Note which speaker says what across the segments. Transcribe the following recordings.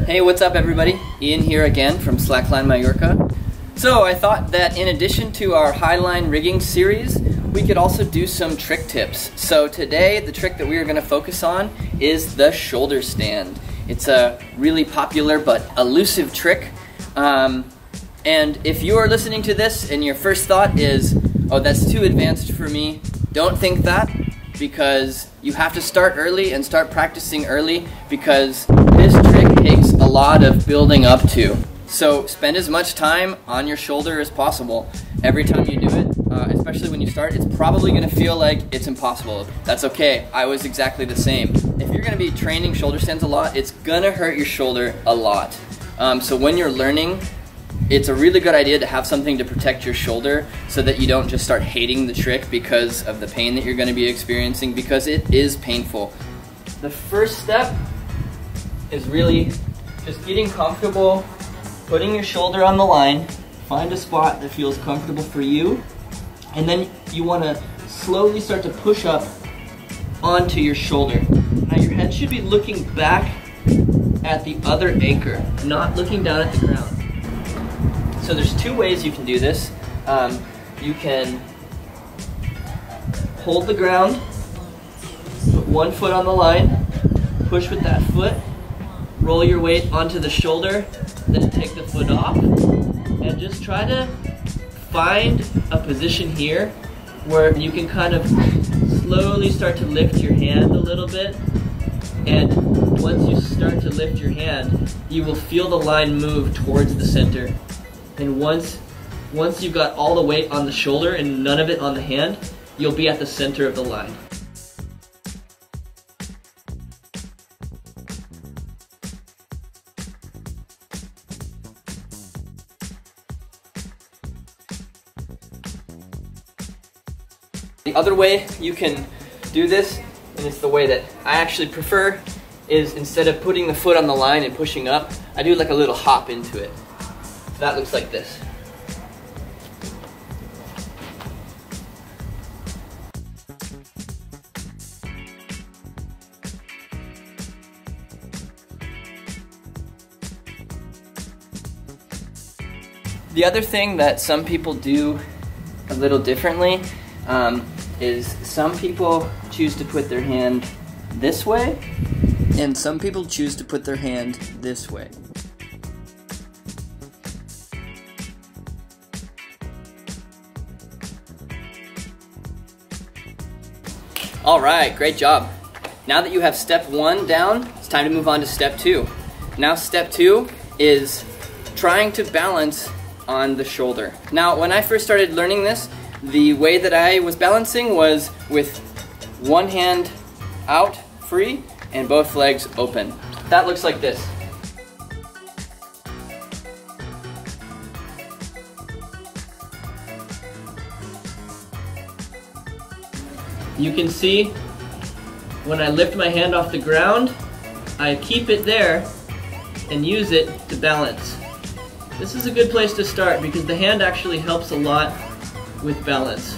Speaker 1: Hey, what's up everybody? Ian here again from Slackline Mallorca. So I thought that in addition to our Highline rigging series, we could also do some trick tips. So today, the trick that we are going to focus on is the shoulder stand. It's a really popular but elusive trick. And if you are listening to this and your first thought is, oh, that's too advanced for me, don't think that, because you have to start early and start practicing early, because this trick takes a lot of building up to. So spend as much time on your shoulder as possible. Every time you do it, especially when you start, it's probably going to feel like it's impossible. That's okay. I was exactly the same. If you're going to be training shoulder stands a lot, it's going to hurt your shoulder a lot. So when you're learning, it's a really good idea to have something to protect your shoulder so that you don't just start hating the trick because of the pain that you're going to be experiencing, because it is painful. The first step is really just getting comfortable, putting your shoulder on the line. Find a spot that feels comfortable for you, and then you want to slowly start to push up onto your shoulder. Now your head should be looking back at the other anchor, not looking down at the ground. So there's two ways you can do this. You can hold the ground, put one foot on the line, push with that foot, roll your weight onto the shoulder, then take the foot off, and just try to find a position here where you can kind of slowly start to lift your hand a little bit. And once you start to lift your hand, you will feel the line move towards the center. And once you've got all the weight on the shoulder and none of it on the hand, you'll be at the center of the line. The other way you can do this, and it's the way that I actually prefer, is instead of putting the foot on the line and pushing up, I do like a little hop into it. That looks like this. The other thing that some people do a little differently is some people choose to put their hand this way, and some people choose to put their hand this way. Alright, great job. Now that you have step one down, it's time to move on to step two. Now step two is trying to balance on the shoulder. Now when I first started learning this, the way that I was balancing was with one hand out free and both legs open. That looks like this. You can see when I lift my hand off the ground, I keep it there and use it to balance. This is a good place to start because the hand actually helps a lot with balance.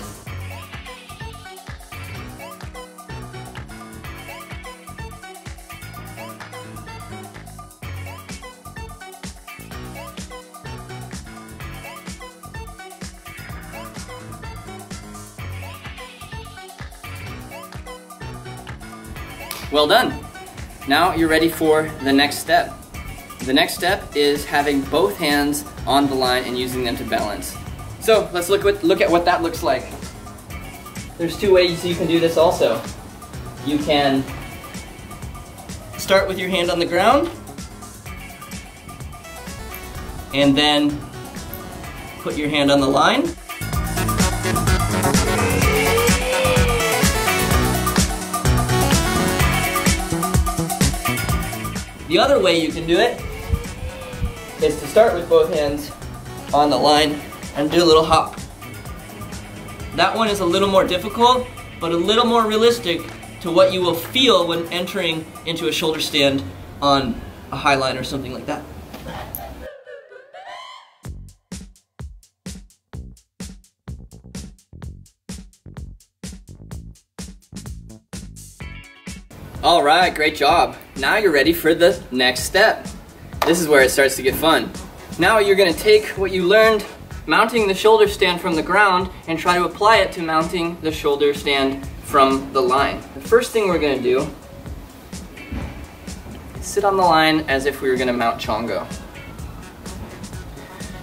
Speaker 1: Well done. Now you're ready for the next step. The next step is having both hands on the line and using them to balance. So let's look at what that looks like. There's two ways you can do this also. You can start with your hand on the ground and then put your hand on the line. The other way you can do it is to start with both hands on the line and do a little hop. That one is a little more difficult, but a little more realistic to what you will feel when entering into a shoulder stand on a Highline or something like that.
Speaker 2: All right, great job. Now you're ready for the next step.
Speaker 1: This is where it starts to get fun. Now you're gonna take what you learned mounting the shoulder stand from the ground and try to apply it to mounting the shoulder stand from the line. The first thing we're gonna do is sit on the line as if we were gonna mount Chongo.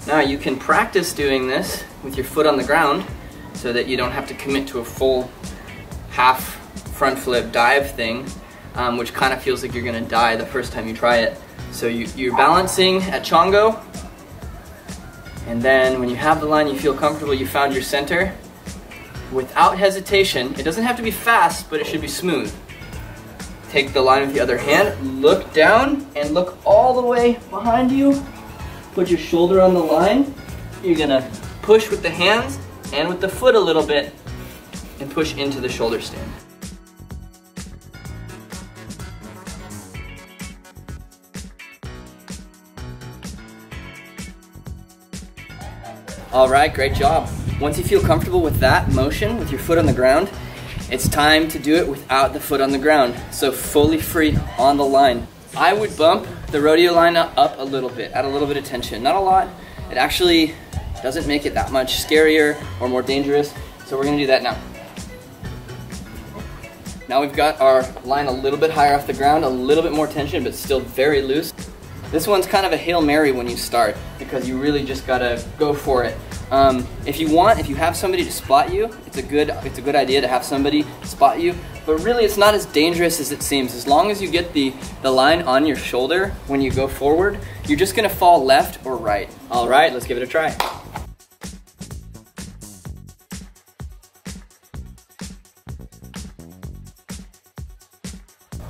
Speaker 1: Now you can practice doing this with your foot on the ground so that you don't have to commit to a full half front flip dive thing, which kind of feels like you're gonna die the first time you try it. So you're balancing at Chongo, and then when you have the line, you feel comfortable, you found your center. Without hesitation, it doesn't have to be fast, but it should be smooth. Take the line with the other hand, look down, and look all the way behind you. Put your shoulder on the line. You're gonna push with the hands and with the foot a little bit, and push into the shoulder stand. All right, great job. Once you feel comfortable with that motion, with your foot on the ground, it's time to do it without the foot on the ground. So fully free on the line. I would bump the rodeo line up a little bit, add a little bit of tension. Not a lot. It actually doesn't make it that much scarier or more dangerous. So we're gonna do that now. Now we've got our line a little bit higher off the ground, a little bit more tension, but still very loose. This one's kind of a Hail Mary when you start because you really just gotta go for it. If you have somebody to spot you, it's a good idea to have somebody spot you, but really it's not as dangerous as it seems. As long as you get the line on your shoulder when you go forward, you're just gonna fall left or right. All right, let's give it a try.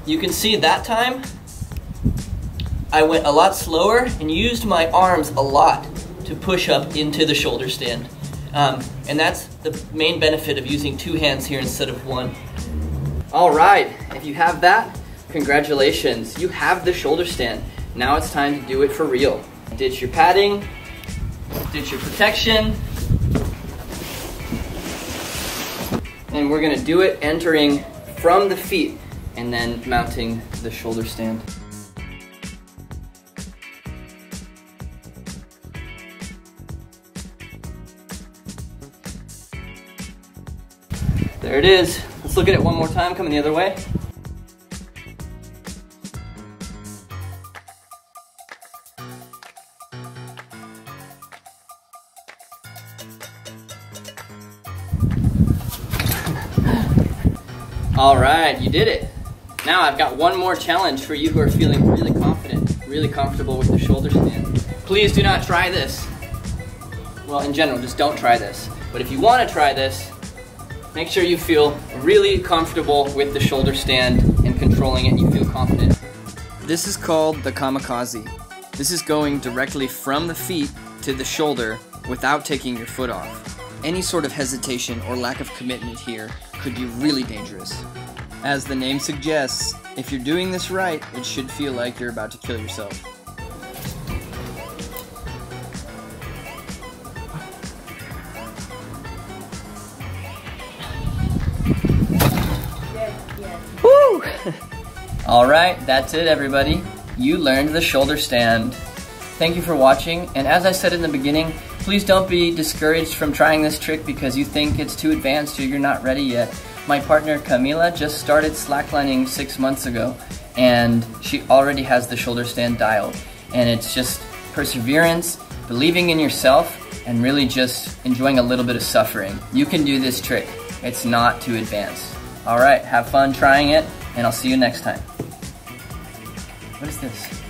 Speaker 1: You can see that time, I went a lot slower and used my arms a lot to push up into the shoulder stand. And that's the main benefit of using two hands here instead of one. All right, if you have that, congratulations, you have the shoulder stand. Now it's time to do it for real. Ditch your padding, ditch your protection, and we're gonna do it entering from the feet and then mounting the shoulder stand. There it is. Let's look at it one more time, coming the other way. All right, you did it. Now I've got one more challenge for you who are feeling really confident, really comfortable with the shoulder stand. Please do not try this. Well, in general, just don't try this. But if you want to try this, make sure you feel really comfortable with the shoulder stand and controlling it. You feel confident. This is called the kamikaze. This is going directly from the feet to the shoulder without taking your foot off. Any sort of hesitation or lack of commitment here could be really dangerous. As the name suggests, if you're doing this right, it should feel like you're about to kill yourself. Woo! All right, that's it, everybody. You learned the shoulder stand. Thank you for watching, and as I said in the beginning, please don't be discouraged from trying this trick because you think it's too advanced or you're not ready yet. My partner Camila just started slacklining 6 months ago, and she already has the shoulder stand dialed. And it's just perseverance, believing in yourself, and really just enjoying a little bit of suffering. You can do this trick. It's not too advanced. All right, have fun trying it, and I'll see you next time. What is this?